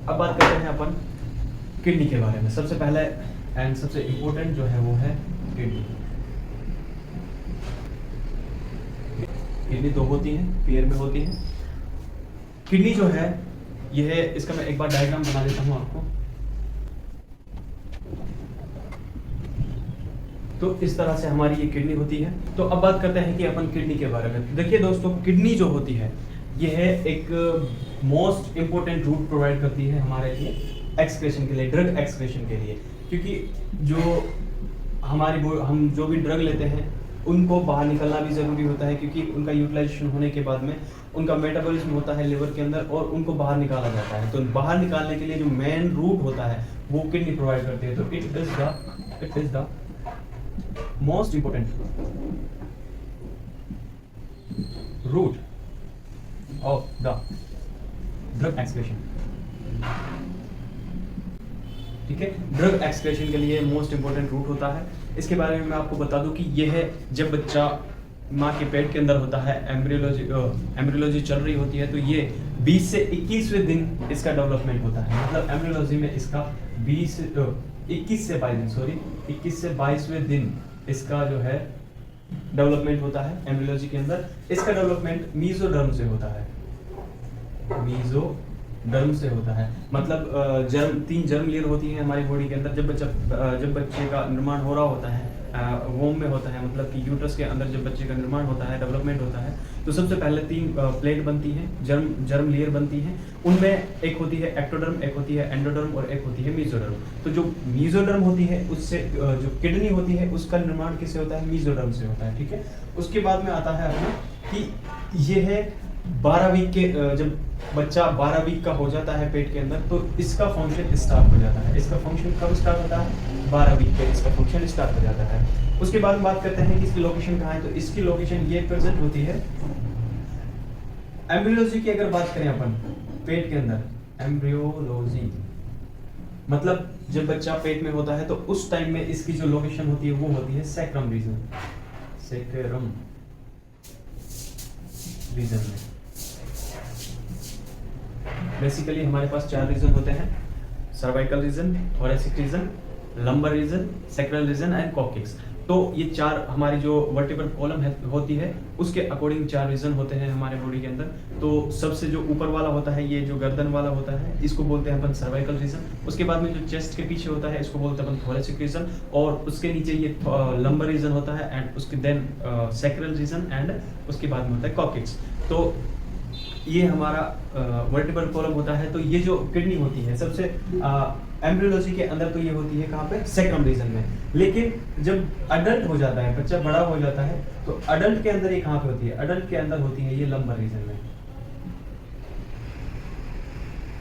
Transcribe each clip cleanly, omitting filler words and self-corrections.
अब बात करते हैं अपन किडनी के बारे में। सबसे पहले एंड सबसे इम्पोर्टेंट जो है वो है किडनी। किडनी दो होती हैं, पेयर में होती हैं। किडनी जो है यह, इसका मैं एक बार डायग्राम बना देता हूं आपको। तो इस तरह से हमारी ये किडनी होती है। तो अब बात करते हैं कि अपन किडनी के बारे में। देखिए दोस्तों, किडनी जो होती है यह एक मोस्ट इंपोर्टेंट रूट प्रोवाइड करती है हमारे लिए एक्सक्रेशन के लिए, ड्रग एक्सक्रेशन के लिए। क्योंकि जो हम जो भी ड्रग लेते हैं उनको बाहर निकलना भी ज़रूरी होता है, क्योंकि उनका यूटिलाइजेशन होने के बाद में उनका मेटाबॉलिज्म होता है लिवर के अंदर और उनको बाहर निकाला जाता है। तो बाहर निकालने के लिए जो मेन रूट होता है वो किडनी प्रोवाइड करती है। तो it is the most important route of the drug excretion. ठीक है, ड्रग एक्सक्रेशन के लिए मोस्ट इंपोर्टेंट रूट होता है। इसके बारे में मैं आपको बता दूं कि यह जब बच्चा माँ के पेट के अंदर होता है, एम्ब्रियोलॉजी चल रही होती है, तो ये 20 से 21वें दिन इसका डेवलपमेंट होता है। मतलब एम्ब्रियोलॉजी में इसका 21 से 22वें दिन इसका जो है डेवलपमेंट होता है एम्ब्रियोलॉजी के अंदर। इसका डेवलपमेंट मीजोडर्म से होता है, मीजोडर्म से होता है। मतलब तीन जर्म लेयर होती है हमारी बॉडी के अंदर। जब बच्चे का निर्माण हो रहा होता है, वोम में होता है, मतलब कि यूट्रस के अंदर जब बच्चे का निर्माण होता है, डेवलपमेंट होता है, तो सबसे पहले 3 प्लेट बनती हैं, जर्म लेयर बनती हैं। उनमें एक होती है एक्टोडर्म, एक होती है एंडोडर्म और एक होती है मीजोडर्म। तो जो मीजोडर्म होती है उससे जो किडनी होती है उसका निर्माण किससे होता है? मीजोडर्म से होता है। ठीक है, उसके बाद में आता है अपना कि ये है 12 वीक के, जब बच्चा 12 वीक का हो जाता है पेट के अंदर, तो इसका फंक्शन स्टार्ट हो जाता है। इसका फंक्शन कब स्टार्ट होता है? 12 वीक पे इसका फंक्शन स्टार्ट हो जाता है। उसके बाद बात करते हैं कि इसकी लोकेशन कहाँ है। तो इसकी लोकेशन ये प्रेजेंट होती है एम्ब्रियोलॉजी की। अगर बात करें अपन पेट के अंदर, एम्ब्रियोलॉजी मतलब जब बच्चा पेट में होता है तो उस टाइम में इसकी जो लोकेशन होती है वो होती है सैक्रम रीजन, सैक्रम रीजन में। बेसिकली हमारे पास 4 रीजन होते हैं: cervical region, thoracic region, lumbar region, sacral region and coccyx. तो ये 4 हमारी जो वर्टिब्रल कॉलम होती है उसके अकॉर्डिंग 4 रीजन होते हैं हमारे बॉडी के अंदर। तो सबसे जो ऊपर वाला होता है, ये जो गर्दन वाला होता है, इसको बोलते हैं अपन सर्वाइकल रीजन। उसके बाद में जो चेस्ट के पीछे होता है इसको बोलते हैं अपन थोरेसिक रीजन, और उसके नीचे ये लंबर रीजन होता है, एंड उसके देन सैक्रल रीजन, एंड उसके बाद में होता है कॉक्सिक्स। तो ये हमारा वर्टिब्रल कॉलम होता है। तो ये जो किडनी होती है सबसे एम्ब्रियोलॉजी के अंदर तो ये होती है कहाँ पे? सैक्रम रीजन में। लेकिन जब अडल्ट हो जाता है, बच्चा बड़ा हो जाता है, तो अडल्ट के अंदर ये कहाँ पे होती है? अडल्ट के अंदर होती है ये लंबर रीजन में,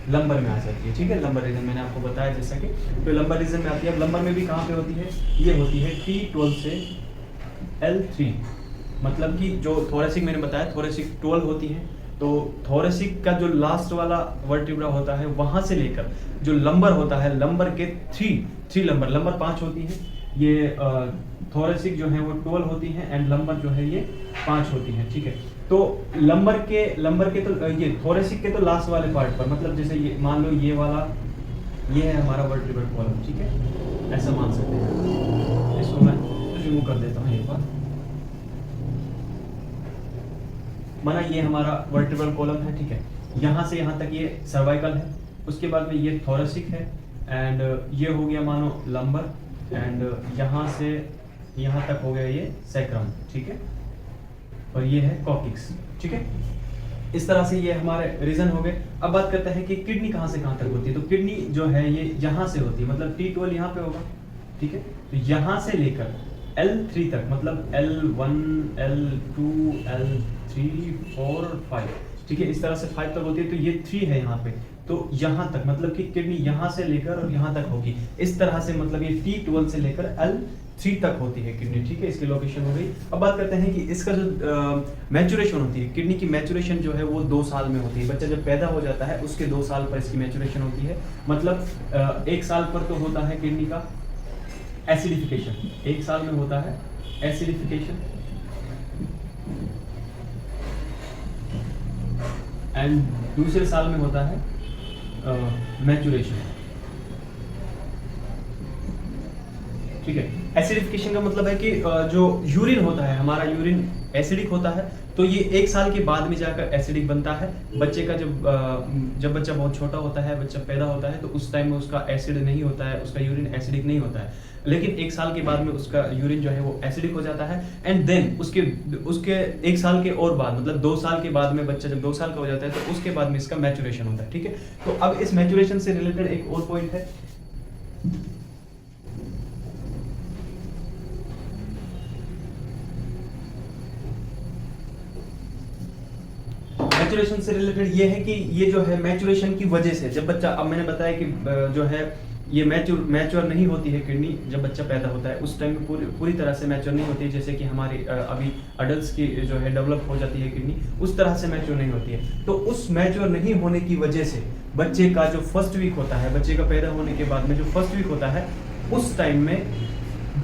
लंबर में आ जाती है। ठीक है, लंबर रीजन मैंने आपको बताया जैसा कि, तो लंबर रीजन में आती है। अब लंबर में भी कहाँ पे होती है? ये होती है T12 से L3। मतलब कि जो थोरेसिक मैंने बताया, थोरेसिक 12 होती है, तो थोरेसिक का जो लास्ट वाला वर्टिब्रा होता है वहां से लेकर जो लंबर होता है, लंबर के 3 लंबर 5 होती है। ये थोरेसिक जो है वो 12 होती है, एंड लंबर जो है ये 5 होती है। ठीक है, तो लंबर के तो ये थोरेसिक के तो लास्ट वाले पार्ट पर, मतलब जैसे ये मान लो ये वाला, ये है हमारा वर्टिब्रल कॉलम। ठीक है, ऐसा मान सकते हैं। इसको मैं रिमूव कर देता हूँ एक बार। माना ये हमारा वर्टिब्रल कॉलम है। ठीक है, यहाँ से यहाँ तक ये सर्वाइकल है, उसके बाद में ये थोरेसिक है, एंड ये हो गया मानो लंबर, एंड यहाँ से यहाँ तक हो गया ये सैक्रम। ठीक है, और ये है कॉक्सिक्स। ठीक है, इस तरह से ये हमारे रीजन हो गए। अब बात करते हैं कि किडनी कहाँ से कहाँ तक होती है। तो किडनी जो है ये यहाँ से होती है, मतलब T12 यहाँ पे होगा। ठीक है, तो यहाँ से लेकर L3 तक, मतलब L1, L2, L3, 4, 5। ठीक है, इस तरह से 5 तक होती है। तो ये 3 है यहाँ पे, तो यहाँ तक, मतलब कि किडनी यहाँ से लेकर और यहाँ तक होगी। इस तरह से मतलब ये T12 से लेकर L3 तक होती है किडनी। ठीक है, इसकी लोकेशन हो गई। अब बात करते हैं कि इसका जो मैचुरेशन होती है, किडनी की मैचुरेशन जो है वो 2 साल में होती है। बच्चा जब पैदा हो जाता है उसके 2 साल पर इसकी मैचुरेशन होती है। मतलब 1 साल पर तो होता है किडनी का एसिडिफिकेशन, 1 साल में होता है एसिडिफिकेशन, एंड दूसरे साल में होता है मैचुरेशन। ठीक है, एसिडिफिकेशन का मतलब है कि जो यूरिन होता है, हमारा यूरिन एसिडिक होता है, तो ये 1 साल के बाद में जाकर एसिडिक बनता है। बच्चे का जब बच्चा बहुत छोटा होता है, बच्चा पैदा होता है, तो उस टाइम में उसका एसिड नहीं होता है, उसका यूरिन एसिडिक नहीं होता है। लेकिन 1 साल के बाद में उसका यूरिन जो है वो एसिडिक हो जाता है। एंड देन उसके 1 साल के और बाद, मतलब 2 साल के बाद में, बच्चा जब 2 साल का हो जाता है, तो उसके बाद में इसका मैचुरेशन होता है। ठीक है, तो अब इस मैचुरेशन से रिलेटेड एक और पॉइंट है। मैचुरेशन से रिलेटेड ये है कि ये जो है मैचुरेशन की वजह से, जब बच्चा, अब मैंने बताया कि जो है ये मैच्योर नहीं होती है किडनी जब बच्चा पैदा होता है, उस टाइम में पूरी तरह से मैच्योर नहीं होती है, जैसे कि हमारी अभी अडल्ट्स की जो है डेवलप हो जाती है किडनी, उस तरह से मैच्योर नहीं होती है। तो उस मैच्योर नहीं होने की वजह से बच्चे का जो फर्स्ट वीक होता है, बच्चे का पैदा होने के बाद में जो फर्स्ट वीक होता है, उस टाइम में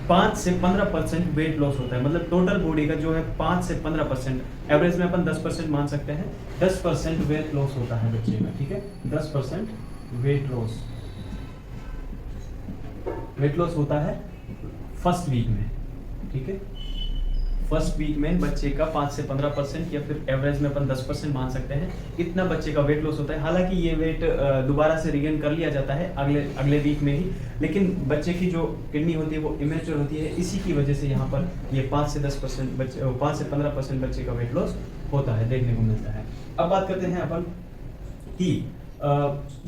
5 से 15% वेट लॉस होता है। मतलब टोटल बॉडी का जो है 5 से 15%, एवरेज में अपन 10% मान सकते हैं, 10% वेट लॉस होता है बच्चे का। ठीक है, 10% वेट लॉस होता है फर्स्ट वीक में। ठीक है, फर्स्ट वीक में बच्चे का 5 से 15%, या फिर एवरेज में अपन 10% मान सकते हैं, इतना बच्चे का वेट लॉस होता है। हालांकि ये वेट दोबारा से रिगेन कर लिया जाता है अगले वीक में ही, लेकिन बच्चे की जो किडनी होती है वो इमेच्योर होती है, इसी की वजह से यहाँ पर ये 5 से 10% बच्चे, 5 से 15% बच्चे का वेट लॉस होता है, देखने को मिलता है। अब बात करते हैं अपन कि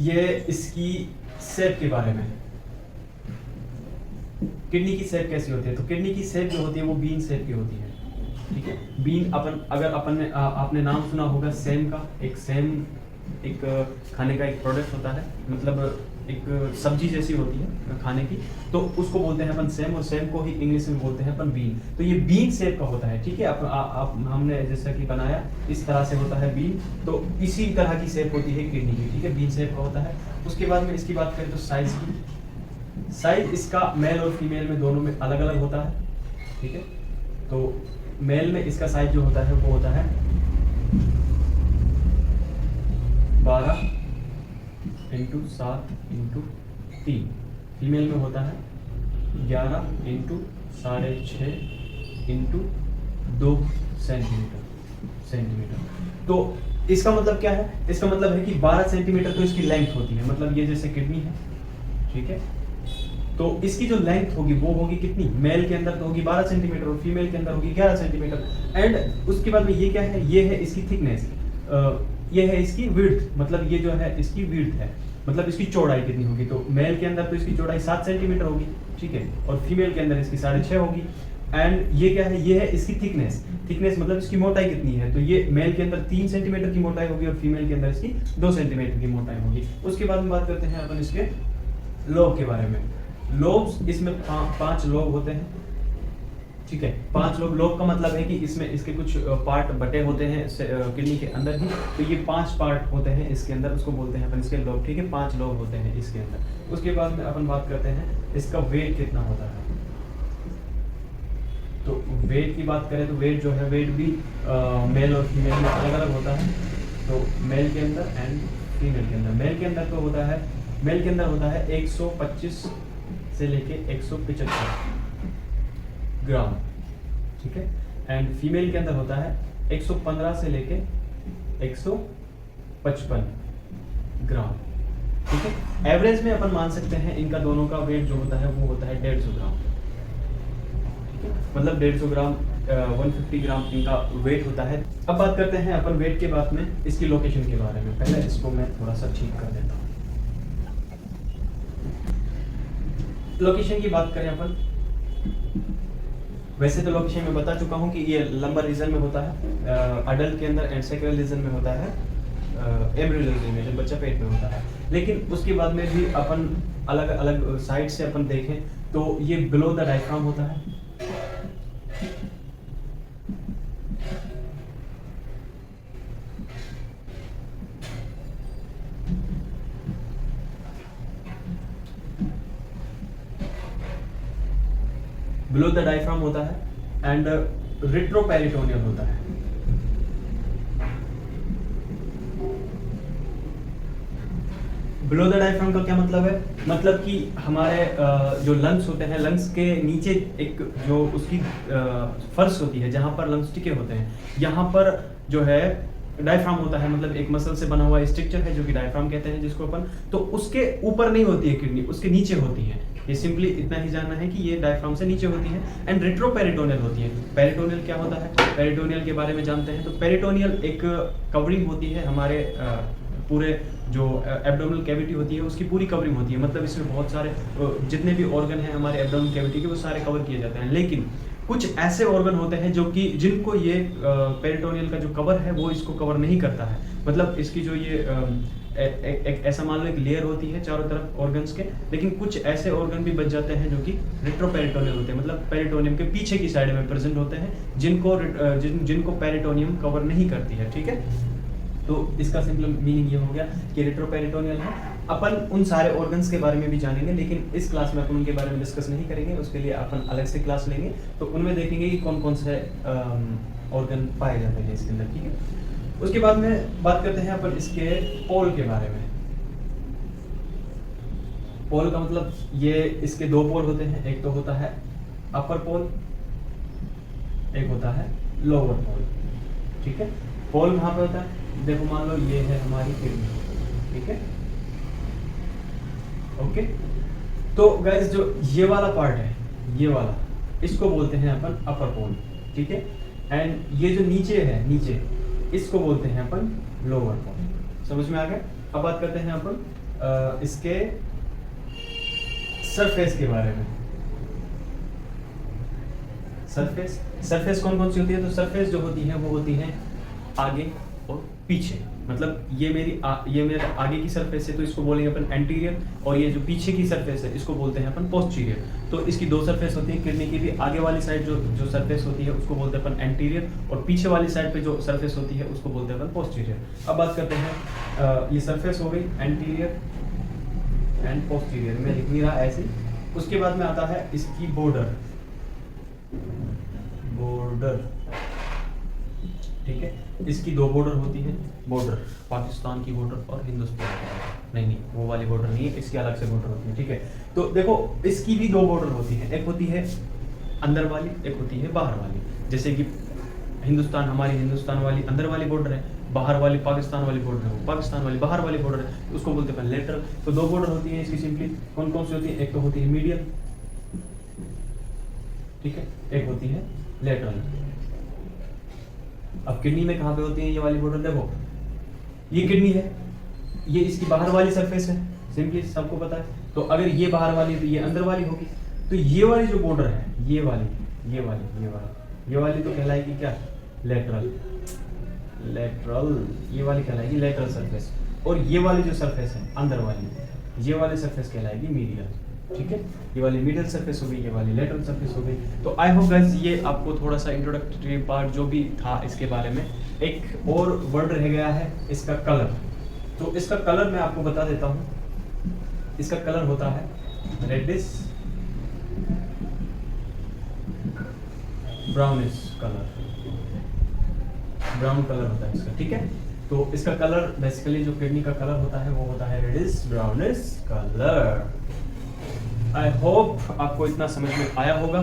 ये इसकी शेप के बारे में। किडनी की शेप कैसी होती है? तो किडनी की शेप जो होती है वो बीन शेप की होती है। ठीक है, बीन अपन ने आपने नाम सुना होगा सेम का। एक खाने का एक प्रोडक्ट होता है, मतलब एक सब्जी जैसी होती है खाने की, तो उसको बोलते हैं अपन सेम, और सेम को ही इंग्लिश में बोलते हैं अपन बीन। तो ये बीन शेप का होता है। ठीक है, हमने जैसा कि बनाया इस तरह से होता है बीन, तो इसी तरह की शेप होती है किडनी की। ठीक है, बीन शेप का होता है। उसके बाद में इसकी बात करें तो साइज की, साइज इसका मेल और फीमेल में दोनों में अलग अलग होता है। ठीक है, तो मेल में इसका साइज जो होता है वो होता है 12 × 7 × 3, फीमेल में होता है 11 × 6.5 × 2 सेंटीमीटर। तो इसका मतलब क्या है? इसका मतलब है कि 12 सेंटीमीटर तो इसकी लेंथ होती है, मतलब ये जैसे किडनी है। ठीक है, तो इसकी जो लेंथ होगी वो होगी कितनी? मेल के अंदर तो होगी 12 सेंटीमीटर और फीमेल के अंदर होगी 11 सेंटीमीटर। एंड उसके बाद में ये क्या है? ये है इसकी थिकनेस, ये है इसकी विड्थ, मतलब ये जो है इसकी विड्थ है, मतलब इसकी चौड़ाई कितनी होगी? तो मेल के अंदर तो इसकी चौड़ाई 7 सेंटीमीटर होगी। ठीक है, और फीमेल के अंदर इसकी 6.5 होगी। एंड ये क्या है? ये है इसकी थिकनेस, मतलब इसकी मोटाई कितनी है? तो ये मेल के अंदर 3 सेंटीमीटर की मोटाई होगी और फीमेल के अंदर इसकी 2 सेंटीमीटर की मोटाई होगी। उसके बाद में बात करते हैं अपन इसके लोब के बारे में। लोब्स, इसमें 5 लोब होते हैं। ठीक है, 5 लोब का मतलब है कि इसमें इसके कुछ पार्ट बटे होते हैं किडनी के अंदर ही, तो ये 5 पार्ट होते हैं इसके अंदर, उसको बोलते हैं अपन इसके लोब। ठीक है, 5 लोब होते हैं इसके अंदर। उसके बाद में अपन बात करते हैं इसका वेट कितना होता है। तो वेट की बात करें तो वेट जो है, वेट भी मेल और फीमेल में अलग अलग होता है। तो मेल के अंदर एंड फीमेल के अंदर, मेल के अंदर तो होता है, मेल के अंदर होता है 125 से लेके 175 ग्राम। ठीक है, एंड फीमेल के अंदर होता है 115 से लेके 155 ग्राम। ठीक है, एवरेज में अपन मान सकते हैं इनका दोनों का वेट जो होता है वो होता है 150 ग्राम। मतलब 150 ग्राम 150 ग्राम इनका वेट होता है। अब बात करते हैं अपन वेट के बाद में इसकी लोकेशन के बारे में। पहले इसको मैं थोड़ा सा ठीक कर देता हूँ। लोकेशन की बात करें अपन, वैसे तो लोकेशन में बता चुका हूं कि ये लंबर रीजन में होता है, अडल्ट के अंदर, एंड सेक्रेल रीजन में होता है, एम्ब्रियोलॉजी रीजन में, जब बच्चा पेट में होता है। लेकिन उसके बाद में भी अपन अलग अलग साइड से अपन देखें तो ये बिलो द डायफ्राम होता है। बिलो द डायफ्राम होता है एंड रिट्रोपेरिटोनियम होता है। बिलो द डायफ्राम का क्या मतलब है? मतलब कि हमारे जो लंग्स होते हैं, लंग्स के नीचे एक जो उसकी फर्श होती है जहाँ पर लंग्स टिके होते हैं, यहाँ पर जो है डायफ्राम होता है, मतलब एक मसल से बना हुआ स्ट्रक्चर है जो कि डायफ्राम कहते हैं जिसको अपन, तो उसके ऊपर नहीं होती है किडनी, उसके नीचे होती है। ये सिंपली इतना ही जानना है कि ये डायफ्राम से नीचे होती है। एंड रेट्रोपेरिटोनियल होती है। पेरिटोनियल क्या होता है? पेरिटोनियल के बारे में जानते हैं। तो पेरिटोनियल एक कवरिंग होती है हमारे पूरे जो एब्डोमिनल कैविटी होती है उसकी पूरी कवरिंग होती है, मतलब इसमें बहुत सारे जितने भी ऑर्गन हैं हमारे एब्डोमिनल कैविटी के वो सारे कवर किए जाते हैं। लेकिन कुछ ऐसे ऑर्गन होते हैं जो कि जिनको ये पेरिटोनियल का जो कवर है वो इसको कवर नहीं करता है, मतलब इसकी जो ये एक ऐसा मान लो एक लेयर होती है चारों तरफ ऑर्गन्स के, लेकिन कुछ ऐसे ऑर्गन भी बच जाते हैं जो कि रेट्रोपेरिटोनियल होते हैं, मतलब पेरिटोनियम के पीछे की साइड में प्रेजेंट होते हैं, जिनको पेरिटोनियम कवर नहीं करती है। ठीक है, तो इसका सिंपल मीनिंग ये हो गया कि रेट्रोपेरिटोनियल है। अपन उन सारे ऑर्गन्स के बारे में भी जानेंगे, लेकिन इस क्लास में अपन उनके बारे में डिस्कस नहीं करेंगे, उसके लिए अपन अलग से क्लास लेंगे, तो उनमें देखेंगे कि कौन कौन से ऑर्गन पाए जाते हैं इसके अंदर। ठीक है, उसके बाद में बात करते हैं अपन इसके पोल के बारे में। पोल का मतलब ये इसके दो पोल होते हैं, एक तो होता है अपर पोल, एक होता है लोअर पोल। ठीक है, पोल कहाँ पे होता है? देखो मान लो ये है हमारी किडनी, ठीक है, ओके। तो गाइस जो ये वाला पार्ट है, ये वाला, इसको बोलते हैं अपन अपर पोल, ठीक है। एंड ये जो नीचे है, नीचे, इसको बोलते हैं अपन लोअर पोल। समझ में आ गया? अब बात करते हैं अपन इसके सरफेस के बारे में। सरफेस कौन कौन सी होती है? तो सरफेस जो होती है वो होती है आगे और पीछे, मतलब ये मेरे आगे की सरफेस है तो इसको बोलेंगे अपन एंटीरियर, और ये जो पीछे की सरफेस है इसको बोलते हैं अपन पोस्टीरियर। तो इसकी दो सरफेस होती है किडनी की भी, आगे वाली साइड जो सरफेस होती है उसको बोलते हैं अपन एंटीरियर, और पीछे वाली साइड पे जो सरफेस होती है उसको बोलते हैं अपन पोस्टीरियर। अब बात करते हैं ये सरफेस हो गई एंटीरियर एंड पोस्टीरियर, मैं लिख नहीं रहा ऐसे। उसके बाद में आता है इसकी बॉर्डर, ठीक है। इसकी दो बॉर्डर होती है, बॉर्डर पाकिस्तान की बॉर्डर और हिंदुस्तान की, नहीं वो वाली बॉर्डर नहीं है, इसकी अलग से बॉर्डर होती है, ठीक है। तो देखो इसकी भी दो बॉर्डर होती है, एक होती है अंदर वाली, एक होती है बाहर वाली। जैसे कि हमारी हिंदुस्तान वाली अंदर वाली बॉर्डर है, बाहर वाली पाकिस्तान वाली बॉर्डर है, पाकिस्तान वाली बाहर वाली बॉर्डर है, तो उसको बोलते हैं लेटरल। तो दो बॉर्डर होती है इसकी सिंपली, कौन कौन सी होती है? एक तो होती है मीडियल, ठीक है, एक होती है लेटरल। अब किडनी में कहाँ पे होती है ये वाली बॉर्डर? देखो ये किडनी है, ये इसकी बाहर वाली सरफेस है, सिंपली सबको पता है। तो अगर ये बाहर वाली तो ये अंदर वाली होगी, तो ये वाली जो बॉर्डर है, ये वाली तो कहलाएगी क्या? लेटरल, ये वाली कहलाएगी लेटरल सरफेस। और ये वाली जो सरफेस है अंदर वाली, ये वाली सरफेस कहलाएगी मीडियल, ठीक है। ये वाली मिडिल सरफेस हो गई, ये वाली लेटरल सरफेस हो गई। तो आई होप गाइस ये आपको थोड़ा सा इंट्रोडक्टरी पार्ट जो भी था इसके बारे में। एक और वर्ड रह गया है इसका कलर। तो इसका कलर मैं आपको बता देता हूँ, इसका कलर होता है reddish brownish colour, brown colour होता है इसका, ठीक है। तो इसका कलर बेसिकली जो किडनी का कलर होता है वो होता है reddish brownish colour. I hope आपको इतना समझ में आया होगा।